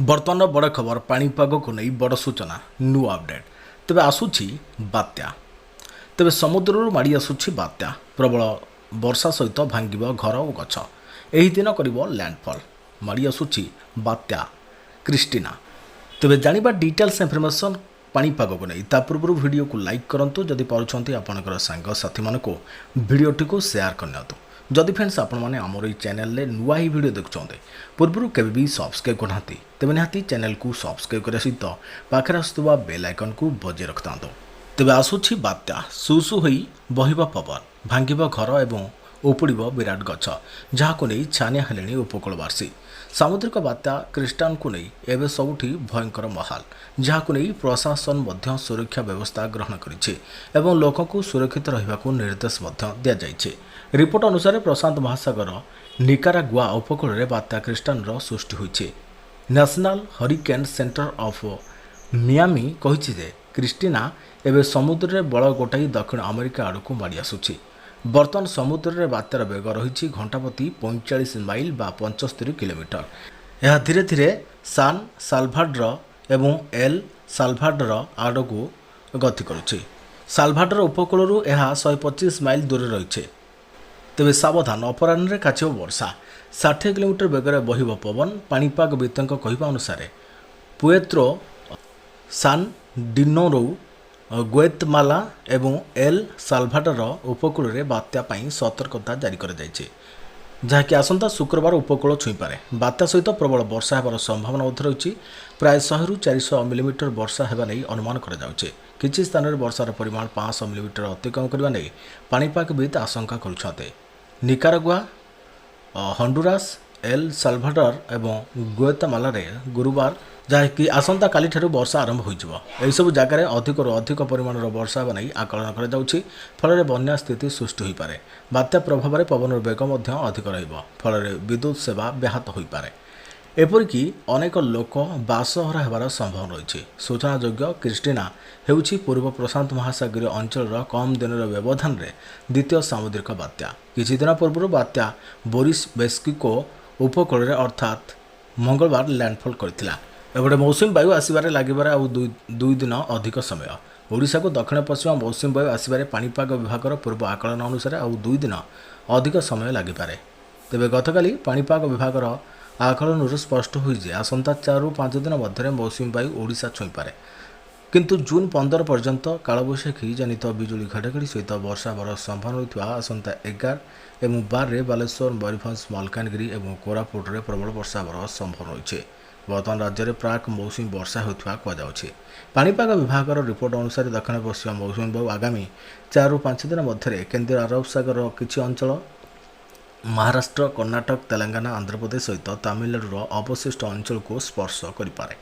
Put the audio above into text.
बर्तमान बड़ खबर पाणीपाग को नहीं बड़ सूचना न्यू अपडेट तेज आसूची बात्या तेज समुद्र माड़ी आसूची बात्या प्रबल वर्षा सहित भांग घर और गछ यही दिन कर लैंडफॉल माड़ी आसूची बात्या क्रिस्टीना तेज जानिबा डिटेल्स इनफॉरमेशन पाणीपाग को नहीं पूर्व वीडियो को लाइक करूँ जदि पार्टी आपंकर सांगसाथी मान को भिडटी को सेयार करनी जदि फ्रेंड्स आपण मैंने आमर ये चैनल रे नुआ ही वीडियो देखुंते पूर्व केवे भी सब्सक्राइब करना तेज निहाती चैनल को सब्सक्राइब करने सहित पाखे आसुवा बेल आइकन को बजाय रखता तेज आसूची बात्या सुसु होई बहिबा पवन भांगिबा घर एवं उपुड़ विराट गछ जहां नहीं छानिया हेले उपकूलवासी सामुद्रिक बात्या क्रिस्टान को नहीं एवं सबुठी भयंकर महाल जहां नहीं प्रशासन मध्य सुरक्षा व्यवस्था ग्रहण करिछि एवं लोक को सुरक्षित रहिबाकू निर्देश दि जाइछि। रिपोर्ट अनुसार प्रशांत महासागर निकारागुआ उपकूल में बात्या क्रिस्टान सृष्टि होइछि। National hurricane center of Miami कहिछि जे क्रिस्टीना एवं समुद्र में बल गोटाई दक्षिण अमेरिका आड़ को माड़ी आसुछि। बर्तमान समुद्र में बात्यार बेग रही घंटाप्रति 45 माइल बा 75 किलोमीटर। यह धीरे धीरे सान साल्भाडोर एवं एल साल्भाडोर आड़ को गति करुछि। साल्भाडोर उपकूल 125 माइल दूर रही तेज सावधान अपराह्न काचिब वर्षा 60 किलोमीटर बेगर बहिब पवन पाणीपागविदों कहवा अनुसार पुएत्रो सान डिनोरो ग्वेतमाला एवं एल साल्भाडोर उपकूल में बात्या सतर्कता जारी कर जहाँकि आसंता शुक्रवार उपकूल छुईपे बात्या सहित प्रबल वर्षा होबार संभावना रही प्राय 100 ରୁ 400 मिलीमीटर वर्षा होगा नहीं अनुमान किसी स्थान में वर्षार परिमाण 500 मिलीमीटर अतिक्रम करने नहीं पाणीपागविद आशंका करुछन्ते। निकारागुआ हंडुरास एल साल्भाडोर एवं ग्वेतमाला गुरुवार जहाँकि आसंता काली ठारू वर्षा आरंभ हो जगार अधिकरू अधिक परिमाण वर्षा होगा नहीं आकलन कर बन्या स्थिति सृष्टि हो पारे। बात्या प्रभाव में पवन बेग अधिक रल विद्युत सेवा व्याहत हो पारे। एपरिक अनेक लोक बासहरा होबार संभावना रही। सूचनायोग्य क्रिस्टीना हेउछि पूर्व प्रशांत महासागरीय अंचल कम दिन व्यवधान में द्वितीय सामुद्रिक बात्या। किछि दिन पूर्व बात्या बोरिस बेस्किको उपकूल अर्थात मंगलवार लैंडफॉल करथिला। एपटे मौसुमी वायु आसबार लगे आउ दुई दिन अधिक समय ओडिशा को दक्षिण पश्चिम मौसुमी वायु आसबार पाणीपाग विभाग पूर्व आकलन अनुसार आउ 2 दिन अधिक समय लगिपारे। तेबे गतकाली पाणीपाग विभाग आकलन स्पष्ट हुई आसंता 4 ରୁ 5 दिन मध्य मौसुमी वायु ओडिशा छुईपे किंतु जून 15 पर्यंत कालबैशाखी जनित बिजुली घड़घड़ी सहित वर्षा होबार संभावना आसंता 11 एवं 12 बालेश्वर मयूरभंज मालकानगिरी और कोरापुट में प्रबल वर्षा होबार संभावना रही। वर्तमान राज्य में प्राक मौसुमी वर्षा होता कहुच्छे। पाणीपाग विभाग रिपोर्ट अनुसार दक्षिण पश्चिम मौसुमी वायु आगामी 4 ରୁ 5 दिन मध्य केंद्रीय अरब सागर किसी अंचल महाराष्ट्र कर्णाटक तेलंगाना आंध्रप्रदेश सहित तमिलनाडुर अवशिष्ट अंचल को स्पर्श करें।